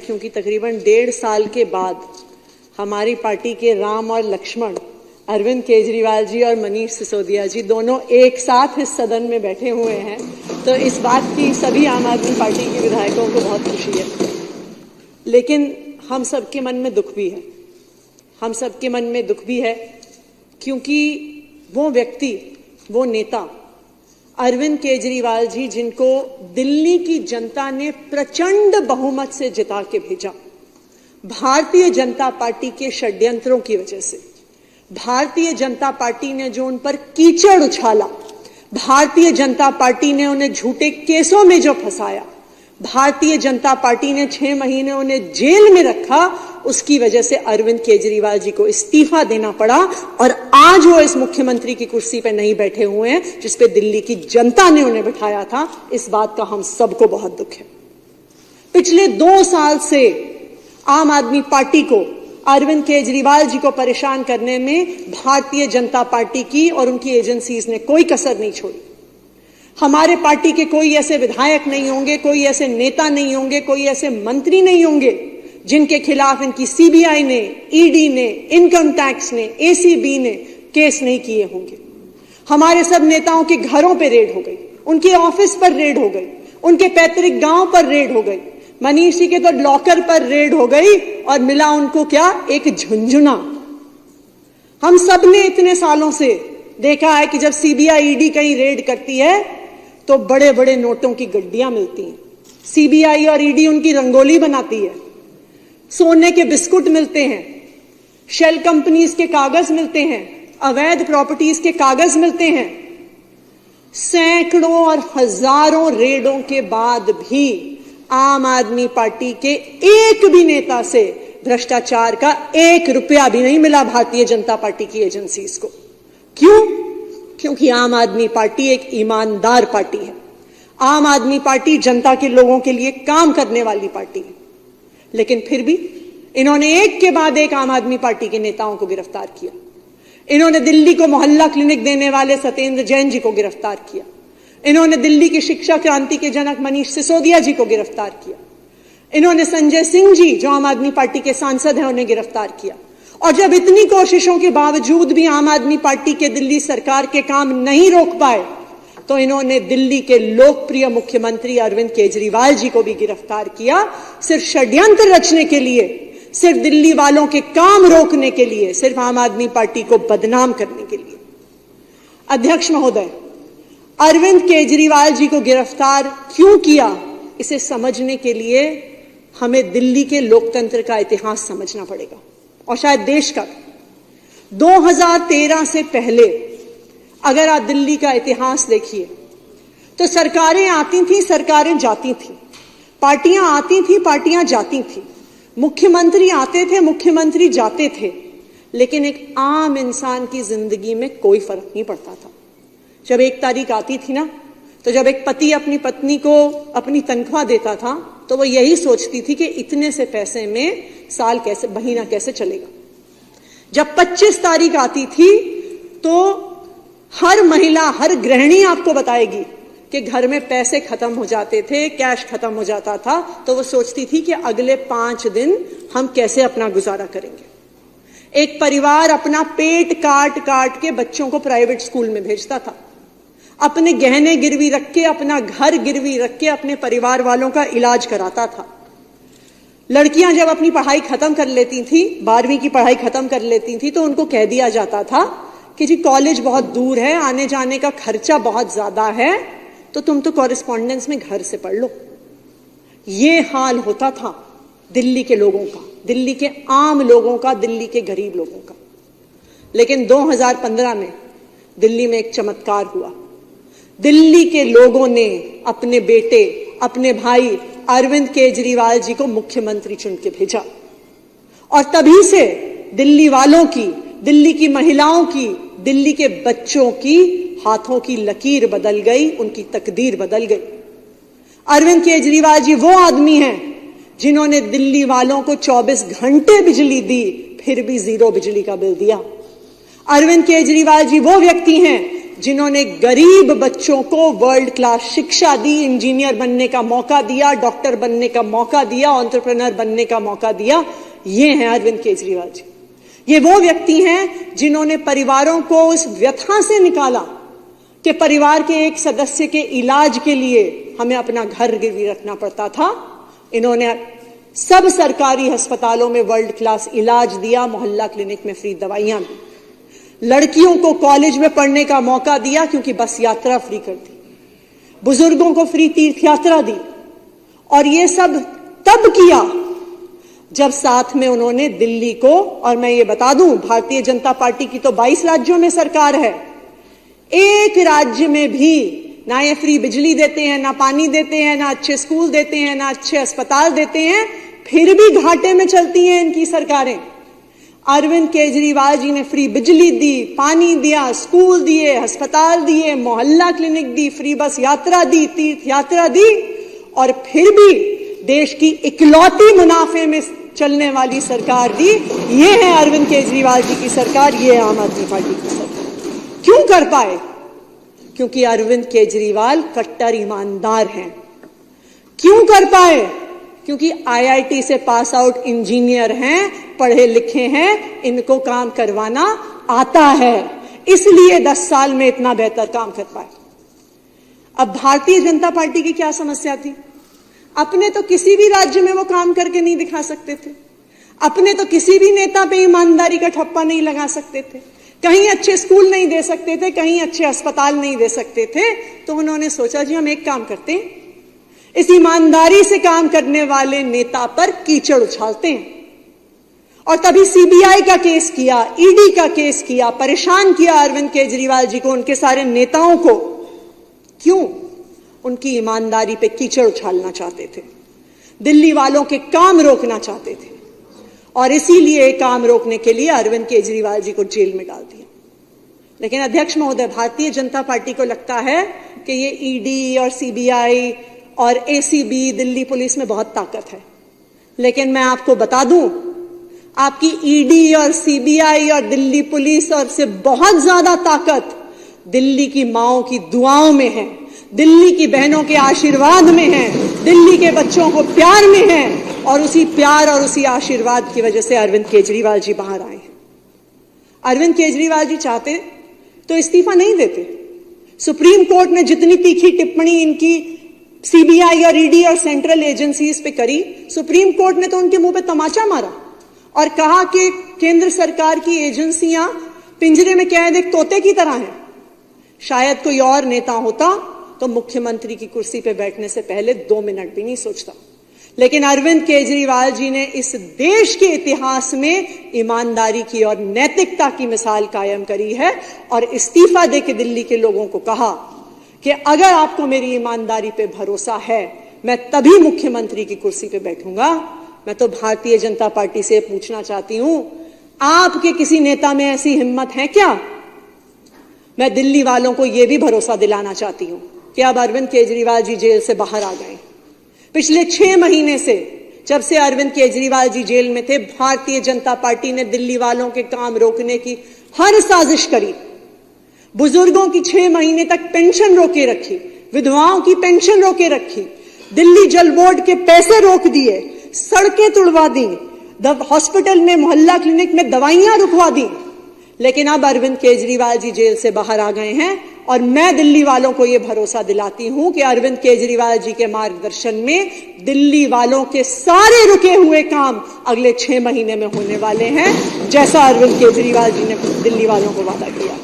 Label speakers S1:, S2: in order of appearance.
S1: क्योंकि तकरीबन 1.5 साल के बाद हमारी पार्टी के राम और लक्ष्मण अरविंद केजरीवाल जी और मनीष सिसोदिया जी दोनों एक साथ इस सदन में बैठे हुए हैं, तो इस बात की सभी आम आदमी पार्टी के विधायकों को बहुत खुशी है। लेकिन हम सबके मन में दुख भी है, हम सबके मन में दुख भी है क्योंकि वो व्यक्ति, वो नेता अरविंद केजरीवाल जी, जिनको दिल्ली की जनता ने प्रचंड बहुमत से जिता के भेजा, भारतीय जनता पार्टी के षड्यंत्रों की वजह से, भारतीय जनता पार्टी ने जो उन पर कीचड़ उछाला, भारतीय जनता पार्टी ने उन्हें झूठे केसों में जो फंसाया, भारतीय जनता पार्टी ने 6 महीने उन्हें जेल में रखा, उसकी वजह से अरविंद केजरीवाल जी को इस्तीफा देना पड़ा और आज वो इस मुख्यमंत्री की कुर्सी पर नहीं बैठे हुए हैं जिस पे दिल्ली की जनता ने उन्हें बिठाया था। इस बात का हम सबको बहुत दुख है। पिछले 2 साल से आम आदमी पार्टी को, अरविंद केजरीवाल जी को परेशान करने में भारतीय जनता पार्टी की और उनकी एजेंसीज ने कोई कसर नहीं छोड़ी। हमारे पार्टी के कोई ऐसे विधायक नहीं होंगे, कोई ऐसे नेता नहीं होंगे, कोई ऐसे मंत्री नहीं होंगे जिनके खिलाफ इनकी सीबीआई ने, ईडी ने, इनकम टैक्स ने, एसीबी ने केस नहीं किए होंगे। हमारे सब नेताओं के घरों पर रेड हो गई, उनके ऑफिस पर रेड हो गई, उनके पैतृक गांव पर रेड हो गई, मनीष जी के तो लॉकर पर रेड हो गई और मिला उनको क्या, एक झुंझुना। हम सब ने इतने सालों से देखा है कि जब सीबीआई ईडी कहीं रेड करती है तो बड़े बड़े नोटों की गड्डियां मिलती हैं, सीबीआई और ईडी उनकी रंगोली बनाती है, सोने के बिस्कुट मिलते हैं, शेल कंपनीज के कागज मिलते हैं, अवैध प्रॉपर्टीज के कागज मिलते हैं। सैकड़ों और हजारों रेडों के बाद भी आम आदमी पार्टी के एक भी नेता से भ्रष्टाचार का 1 रुपया भी नहीं मिला भारतीय जनता पार्टी की एजेंसीज को। क्यों? क्योंकि आम आदमी पार्टी एक ईमानदार पार्टी है। आम आदमी पार्टी जनता के लोगों के लिए काम करने वाली पार्टी है। लेकिन फिर भी इन्होंने एक के बाद एक आम आदमी पार्टी के नेताओं को गिरफ्तार किया। इन्होंने दिल्ली को मोहल्ला क्लिनिक देने वाले सत्येंद्र जैन जी को गिरफ्तार किया। इन्होंने दिल्ली की शिक्षा क्रांति के जनक मनीष सिसोदिया जी को गिरफ्तार किया। इन्होंने संजय सिंह जी, जो आम आदमी पार्टी के सांसद हैं, उन्हें गिरफ्तार किया। और जब इतनी कोशिशों के बावजूद भी आम आदमी पार्टी के दिल्ली सरकार के काम नहीं रोक पाए तो इन्होंने दिल्ली के लोकप्रिय मुख्यमंत्री अरविंद केजरीवाल जी को भी गिरफ्तार किया, सिर्फ षड्यंत्र रचने के लिए, सिर्फ दिल्ली वालों के काम रोकने के लिए, सिर्फ आम आदमी पार्टी को बदनाम करने के लिए। अध्यक्ष महोदय, अरविंद केजरीवाल जी को गिरफ्तार क्यों किया, इसे समझने के लिए हमें दिल्ली के लोकतंत्र का इतिहास समझना पड़ेगा और शायद देश का। 2013 से पहले अगर आप दिल्ली का इतिहास देखिए तो सरकारें आती थी, सरकारें जाती थी, पार्टियां आती थी, पार्टियां जाती थी, मुख्यमंत्री आते थे, मुख्यमंत्री जाते थे, लेकिन एक आम इंसान की जिंदगी में कोई फर्क नहीं पड़ता था। जब 1 तारीख आती थी ना, तो जब एक पति अपनी पत्नी को अपनी तनख्वाह देता था तो वो यही सोचती थी कि इतने से पैसे में साल कैसे, महीना कैसे चलेगा। जब 25 तारीख आती थी तो हर महिला, हर गृहिणी आपको बताएगी कि घर में पैसे खत्म हो जाते थे, कैश खत्म हो जाता था, तो वो सोचती थी कि अगले 5 दिन हम कैसे अपना गुजारा करेंगे। एक परिवार अपना पेट काट काट के बच्चों को प्राइवेट स्कूल में भेजता था, अपने गहने गिरवी रख के, अपना घर गिरवी रख के अपने परिवार वालों का इलाज कराता था। लड़कियां जब अपनी पढ़ाई खत्म कर लेती थी, 12वीं की पढ़ाई खत्म कर लेती थी, तो उनको कह दिया जाता था कि जी कॉलेज बहुत दूर है, आने जाने का खर्चा बहुत ज्यादा है, तो तुम तो कॉरेस्पॉन्डेंस में घर से पढ़ लो। ये हाल होता था दिल्ली के लोगों का, दिल्ली के आम लोगों का, दिल्ली के गरीब लोगों का। लेकिन 2015 में दिल्ली में एक चमत्कार हुआ। दिल्ली के लोगों ने अपने बेटे, अपने भाई अरविंद केजरीवाल जी को मुख्यमंत्री चुन के भेजा और तभी से दिल्ली वालों की, दिल्ली की महिलाओं की, दिल्ली के बच्चों की हाथों की लकीर बदल गई, उनकी तकदीर बदल गई। अरविंद केजरीवाल जी वो आदमी हैं जिन्होंने दिल्ली वालों को 24 घंटे बिजली दी, फिर भी 0 बिजली का बिल दिया। अरविंद केजरीवाल जी वो व्यक्ति हैं जिन्होंने गरीब बच्चों को वर्ल्ड क्लास शिक्षा दी, इंजीनियर बनने का मौका दिया, डॉक्टर बनने का मौका दिया, एंटरप्रेन्योर बनने का मौका दिया। ये हैं अरविंद केजरीवाल जी। ये वो व्यक्ति हैं जिन्होंने परिवारों को उस व्यथा से निकाला कि परिवार के एक सदस्य के इलाज के लिए हमें अपना घर गिरवी रखना पड़ता था। इन्होंने सब सरकारी अस्पतालों में वर्ल्ड क्लास इलाज दिया, मोहल्ला क्लिनिक में फ्री दवाइयां दी, लड़कियों को कॉलेज में पढ़ने का मौका दिया क्योंकि बस यात्रा फ्री कर दी, बुजुर्गों को फ्री तीर्थ यात्रा दी। और ये सब तब किया जब साथ में उन्होंने दिल्ली को, और मैं ये बता दूं, भारतीय जनता पार्टी की तो 22 राज्यों में सरकार है, एक राज्य में भी ना ये फ्री बिजली देते हैं, ना पानी देते हैं, ना अच्छे स्कूल देते हैं, ना अच्छे अस्पताल देते हैं, फिर भी घाटे में चलती हैं इनकी सरकारें। अरविंद केजरीवाल जी ने फ्री बिजली दी, पानी दिया, स्कूल दिए, अस्पताल दिए, मोहल्ला क्लिनिक दी, फ्री बस यात्रा दी, तीर्थ यात्रा दी, और फिर भी देश की इकलौती मुनाफे में चलने वाली सरकार दी। ये है अरविंद केजरीवाल जी की सरकार, ये है आम आदमी पार्टी की सरकार। क्यों कर पाए? क्योंकि अरविंद केजरीवाल कट्टर ईमानदार हैं। क्यों कर पाए? क्योंकि आईआईटी से पास आउट इंजीनियर हैं, पढ़े लिखे हैं, इनको काम करवाना आता है, इसलिए 10 साल में इतना बेहतर काम कर पाए। अब भारतीय जनता पार्टी की क्या समस्या थी? अपने तो किसी भी राज्य में वो काम करके नहीं दिखा सकते थे, अपने तो किसी भी नेता पे ईमानदारी का ठप्पा नहीं लगा सकते थे, कहीं अच्छे स्कूल नहीं दे सकते थे, कहीं अच्छे अस्पताल नहीं दे सकते थे। तो उन्होंने सोचा जी हम एक काम करते हैं, इस ईमानदारी से काम करने वाले नेता पर कीचड़ उछालते हैं। और तभी सीबीआई का केस किया, ईडी का केस किया, परेशान किया अरविंद केजरीवाल जी को, उनके सारे नेताओं को। क्यों? उनकी ईमानदारी पे कीचड़ उछालना चाहते थे, दिल्ली वालों के काम रोकना चाहते थे, और इसीलिए काम रोकने के लिए अरविंद केजरीवाल जी को जेल में डाल दिया। लेकिन अध्यक्ष महोदय, भारतीय जनता पार्टी को लगता है कि ये ईडी और सीबीआई और एसीबी, दिल्ली पुलिस में बहुत ताकत है। लेकिन मैं आपको बता दूं, आपकी ईडी और सीबीआई और दिल्ली पुलिस और से बहुत ज्यादा ताकत दिल्ली की माओं की दुआओं में है, दिल्ली की बहनों के आशीर्वाद में है, दिल्ली के बच्चों को प्यार में है। और उसी प्यार और उसी आशीर्वाद की वजह से अरविंद केजरीवाल जी बाहर आए हैं। अरविंद केजरीवाल जी चाहते तो इस्तीफा नहीं देते। सुप्रीम कोर्ट ने जितनी तीखी टिप्पणी इनकी सीबीआई और ईडी और सेंट्रल एजेंसीज पे करी, सुप्रीम कोर्ट ने तो उनके मुंह पे तमाचा मारा और कहा कि केंद्र सरकार की एजेंसियां पिंजरे में कैद एक तोते की तरह हैं। शायद कोई और नेता होता तो मुख्यमंत्री की कुर्सी पे बैठने से पहले 2 मिनट भी नहीं सोचता। लेकिन अरविंद केजरीवाल जी ने इस देश के इतिहास में ईमानदारी की और नैतिकता की मिसाल कायम करी है, और इस्तीफा देके दिल्ली के लोगों को कहा कि अगर आपको मेरी ईमानदारी पे भरोसा है, मैं तभी मुख्यमंत्री की कुर्सी पे बैठूंगा। मैं तो भारतीय जनता पार्टी से पूछना चाहती हूं, आपके किसी नेता में ऐसी हिम्मत है क्या? मैं दिल्ली वालों को यह भी भरोसा दिलाना चाहती हूं कि अब अरविंद केजरीवाल जी जेल से बाहर आ गए। पिछले 6 महीने से, जब से अरविंद केजरीवाल जी जेल में थे, भारतीय जनता पार्टी ने दिल्ली वालों के काम रोकने की हर साजिश करी। बुजुर्गों की 6 महीने तक पेंशन रोके रखी, विधवाओं की पेंशन रोके रखी, दिल्ली जल बोर्ड के पैसे रोक दिए, सड़कें तुड़वा दी, हॉस्पिटल में, मोहल्ला क्लिनिक में दवाइयां रुकवा दी। लेकिन अब अरविंद केजरीवाल जी जेल से बाहर आ गए हैं, और मैं दिल्ली वालों को यह भरोसा दिलाती हूं कि अरविंद केजरीवाल जी के मार्गदर्शन में दिल्ली वालों के सारे रुके हुए काम अगले 6 महीने में होने वाले हैं, जैसा अरविंद केजरीवाल जी ने दिल्ली वालों को वादा किया।